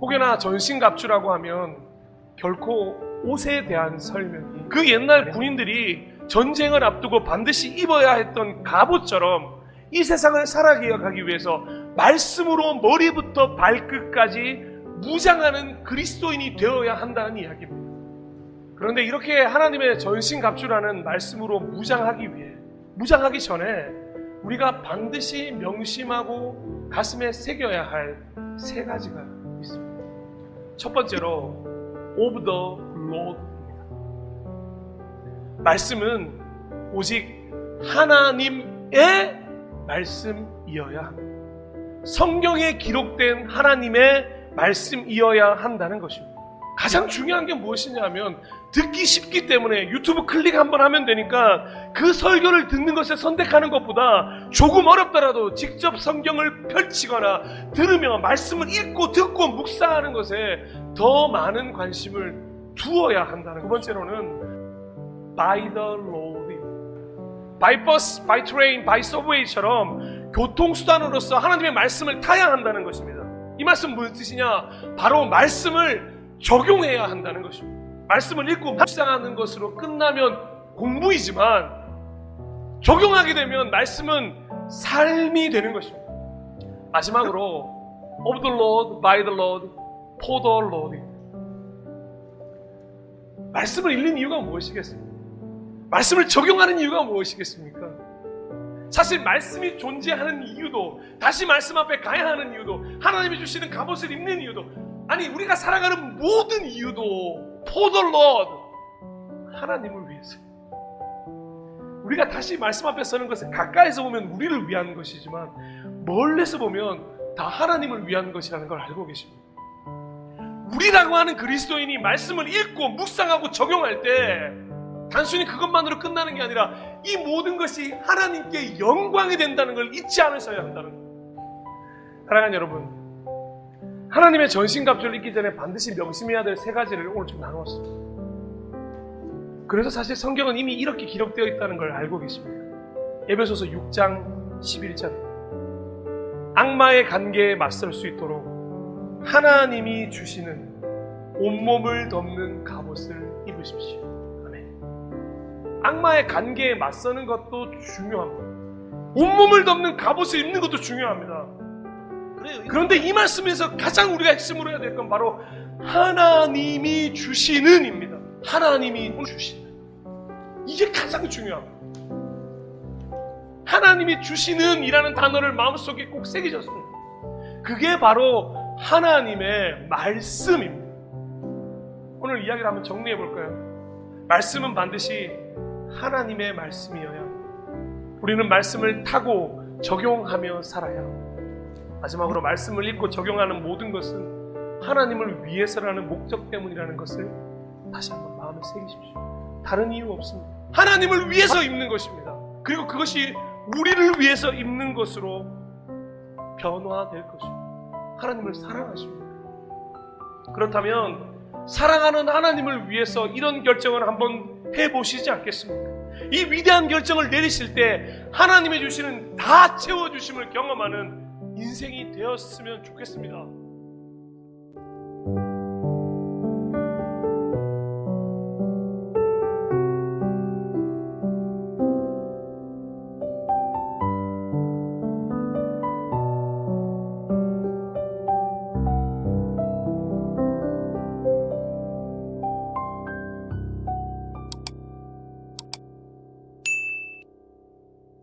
혹여나 전신갑주라고 하면 결코 옷에 대한 설명이, 그 옛날 군인들이 전쟁을 앞두고 반드시 입어야 했던 갑옷처럼 이 세상을 살아가기 위해서 말씀으로 머리부터 발끝까지 무장하는 그리스도인이 되어야 한다는 이야기입니다. 그런데 이렇게 하나님의 전신갑주라는 말씀으로 무장하기 전에 우리가 반드시 명심하고 가슴에 새겨야 할 세 가지가 있습니다. 첫 번째로 of the Lord입니다. 말씀은 오직 하나님의 말씀이어야 합니다. 성경에 기록된 하나님의 말씀이어야 한다는 것입니다. 가장 중요한 게 무엇이냐면 듣기 쉽기 때문에 유튜브 클릭 한번 하면 되니까 그 설교를 듣는 것에 선택하는 것보다 조금 어렵더라도 직접 성경을 펼치거나 들으며 말씀을 읽고 듣고 묵상하는 것에 더 많은 관심을 두어야 한다는. 두 번째로는 by the road, by bus, by train, by subway처럼 교통수단으로서 하나님의 말씀을 타야 한다는 것입니다. 이 말씀 무슨 뜻이냐? 바로 말씀을 적용해야 한다는 것입니다. 말씀을 읽고 묵상하는 것으로 끝나면 공부이지만 적용하게 되면 말씀은 삶이 되는 것입니다. 마지막으로 of the Lord, by the Lord, for the Lord. 말씀을 읽는 이유가 무엇이겠습니까? 말씀을 적용하는 이유가 무엇이겠습니까? 사실 말씀이 존재하는 이유도, 다시 말씀 앞에 가야 하는 이유도, 하나님이 주시는 갑옷을 입는 이유도, 아니 우리가 살아가는 모든 이유도 for the Lord, 하나님을 위해서. 우리가 다시 말씀 앞에 서는 것은 가까이서 보면 우리를 위한 것이지만 멀리서 보면 다 하나님을 위한 것이라는 걸 알고 계십니다. 우리라고 하는 그리스도인이 말씀을 읽고 묵상하고 적용할 때 단순히 그것만으로 끝나는 게 아니라 이 모든 것이 하나님께 영광이 된다는 걸 잊지 않으셔야 한다는 거예요. 사랑하는 여러분, 하나님의 전신갑주를 입기 전에 반드시 명심해야 될 세 가지를 오늘 좀 나누었습니다. 그래서 사실 성경은 이미 이렇게 기록되어 있다는 걸 알고 계십니다. 에베소서 6장 11절, 악마의 관계에 맞설 수 있도록 하나님이 주시는 온몸을 덮는 갑옷을 입으십시오. 아멘. 악마의 관계에 맞서는 것도 중요합니다. 온몸을 덮는 갑옷을 입는 것도 중요합니다. 그런데 이 말씀에서 가장 우리가 핵심으로 해야 될 건 바로 하나님이 주시는입니다. 하나님이 주시는, 이게 가장 중요합니다. 하나님이 주시는 이라는 단어를 마음속에 꼭 새기셨습니다. 그게 바로 하나님의 말씀입니다. 오늘 이야기를 한번 정리해 볼까요? 말씀은 반드시 하나님의 말씀이어야 합니다. 우리는 말씀을 타고 적용하며 살아야 합니다. 마지막으로 말씀을 읽고 적용하는 모든 것은 하나님을 위해서라는 목적 때문이라는 것을 다시 한번 마음에 새기십시오. 다른 이유 없습니다. 하나님을 위해서 입는 것입니다. 그리고 그것이 우리를 위해서 입는 것으로 변화될 것입니다. 하나님을 사랑하십니다. 그렇다면 사랑하는 하나님을 위해서 이런 결정을 한번 해보시지 않겠습니까? 이 위대한 결정을 내리실 때 하나님이 주시는 다 채워주심을 경험하는 인생이 되었으면 좋겠습니다.